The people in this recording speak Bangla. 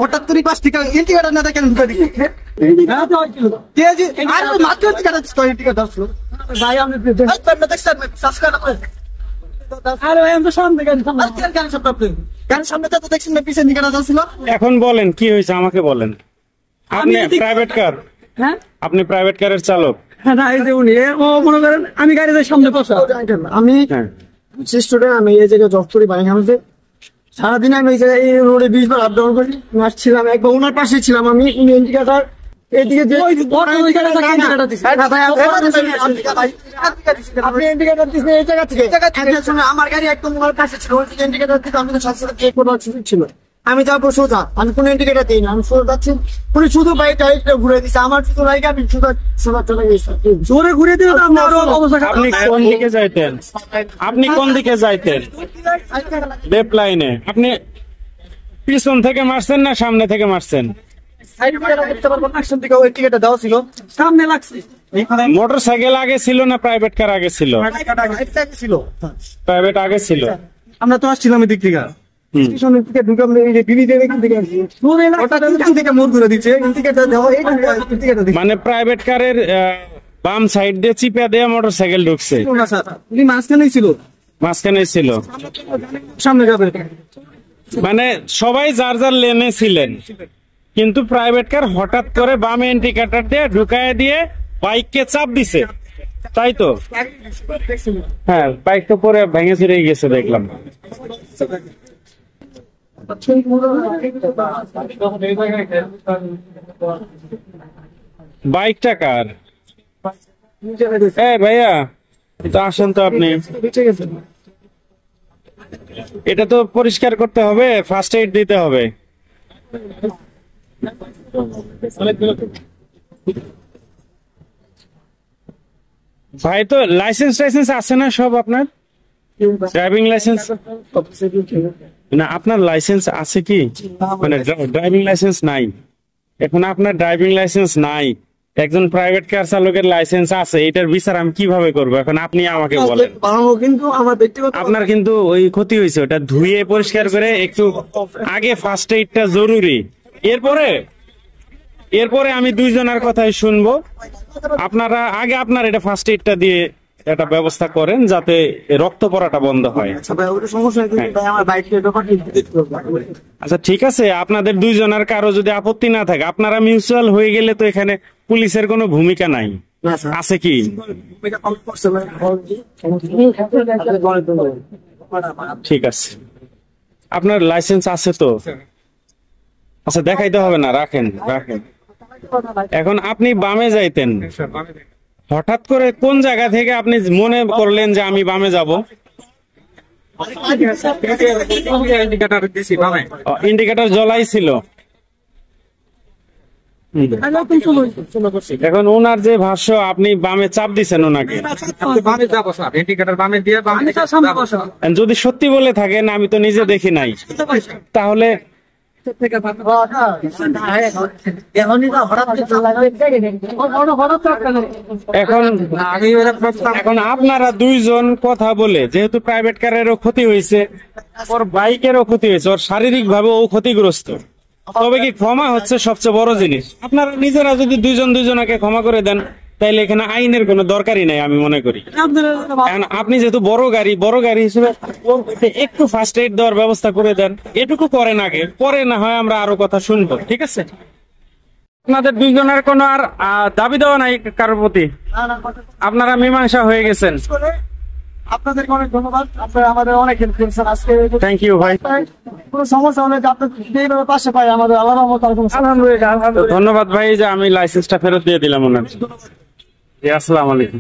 হঠাৎ করে 5 টাকা ইন্ডিকেটর না দেখেন ভাই আমি এখন বলেন কি হয়েছে আমাকে বলেন। আপনি প্রাইভেট কার? হ্যাঁ আপনি প্রাইভেট কারের চালক? হ্যাঁ না, এই যে উনি ও মনে করেন আমি গাড়িতে সামনে বসা, আমি স্টুডেন্ট, আমি এই জায়গায় জব করি বাড়িঘাটে। সারাদিন আমি এই জায়গায় এই রোডে 20 বার আপ ডাউন করি। আসছিলাম একবার ওনার পাশে ছিলাম আমি, উনি ইন্ডিকেটর এদিকে যে আপনি ইন্ডিকেটর দিচ্ছেন এই জায়গা থেকে, আমার গাড়ি একদম ওনার পাশে ছিল, ইন্ডিকেটর দিতে আমি সাথে সাথে ছিল, আমি যাবো সোজা, আমি কোনো ইন্ডিকেটর দিই না, আমি সোজা যাচ্ছি, উনি শুধু বাইকটা ঘুরে দিচ্ছে, আমার শুধু বাইক আমি সোজা চলে গেছি, জোরে ঘুরে দিয়ে আপনি কোন দিকে যাইতেন? আপনি কোন দিকে যাইতেন? লেফট লাইনে। আপনি পিছন থেকে মারছেন না সামনে থেকে মারছেন? মোটর সাইকেল আগে ছিল না প্রাইভেট কার আগে ছিল? প্রাইভেট আগে ছিল। আমরা তো আসছিলাম এদিক থেকে, মানে প্রাইভেট কারের বাম সাইড দিয়ে চিপা দিয়ে মোটর সাইকেল ঢুকছে, মাঝখানেই ছিল, মাঝখানে ছিল, সামনে যাবে, মানে সবাই যার যার লেনে ছিলেন, কিন্তু প্রাইভেট কার হঠাৎ করে বামে ইন্ডিকেটর দিয়ে ঢুকায় দিয়ে বাইককে চাপ দিছে, তাই তো? হ্যাঁ, বাইক তো পরে ভেঙে চুরে গেছে দেখলাম। বাইকটা কার? ভাইয়া তো আসেন তো আপনি, এটা তো পরিষ্কার করতে হবে, ফার্স্ট এইড দিতে হবে। ভাই তো লাইসেন্স আছে না সব আপনার? ড্রাইভিং লাইসেন্স না, আপনার লাইসেন্স আছে কি? মানে ড্রাইভিং লাইসেন্স নাই। এখন আপনার ড্রাইভিং লাইসেন্স নাই, একজন প্রাইভেট কার চালকের লাইসেন্স আছে, এটার বিচার আমি কিভাবে করবো? এখন আপনি আমাকে বলেন। কিন্তু আমার ব্যক্তিগত, আপনার কিন্তু ওই ক্ষতি হয়েছে, ওটা ধুয়ে পরিষ্কার করে একটু আগে ফার্স্ট এইডটা জরুরি। এরপরে আমি দুইজনের কথাই শুনবো। আপনারা আগে আপনার এটা ফার্স্ট এইডটা দিয়ে একটা ব্যবস্থা করেন যাতে রক্ত পড়াটা বন্ধ হয়। আচ্ছা ঠিক আছে, আপনাদের দুইজনের কারো যদি আপত্তি না থাকে, আপনারা মিউচুয়াল হয়ে গেলে তো এখানে পুলিশের কোনো ভূমিকা নাই, আছে কি? ঠিক আছে, আপনার লাইসেন্স আছে তো? আচ্ছা দেখাইতে হবে না, রাখেন। এখন আপনি বামে যাইতেন, হঠাৎ করে কোন জায়গা থেকে আপনি মনে করলেন যে আমি বামে যাব? ইন্ডিকেটর জ্বলাই ছিল। এখন ওনার যে ভাষ্য, আপনি বামে চাপ দিচ্ছেন ওনাকে, যদি সত্যি বলে থাকেন, আমি তো নিজে দেখি নাই, তাহলে এখন আপনারা দুইজন কথা বলে, যেহেতু প্রাইভেট কারেরও ক্ষতি হয়েছে, ওর বাইকেরও ক্ষতি হয়েছে, ওর শারীরিক ভাবে ও ক্ষতিগ্রস্ত, তবে কি ক্ষমা হচ্ছে সবচেয়ে বড় জিনিস। আপনারা নিজেরা যদি দুইজনকে ক্ষমা করে দেন, তাইলে এখানে আইনের কোনো দরকারই নাই আমি মনে করি। আপনি যেহেতু বড় গাড়ি হিসেবে একটু ফার্স্ট এইড দেওয়ার ব্যবস্থা করে দেন, এটুকু করেন আগে, পরে না হয় আমরা আরো কথা শুনবো, ঠিক আছে? আপনাদের দুইজনের কোনো আর দাবি দেওয়া নাই কারোর প্রতি, আপনারা মীমাংসা হয়ে গেছেন। আপনাদেরকে অনেক ধন্যবাদ, আপনারা আমাদের অনেক হেল্প করেছেন আজকে। থ্যাংক ইউ ভাই। কোনো সমস্যা হলে আপনাদের পাশে পাই আমাদের, আল্লাহর রহমতে। ধন্যবাদ ভাই, যে আমি লাইসেন্সটা ফেরত দিয়ে দিলাম ওনার। আসসালামু আলাইকুম।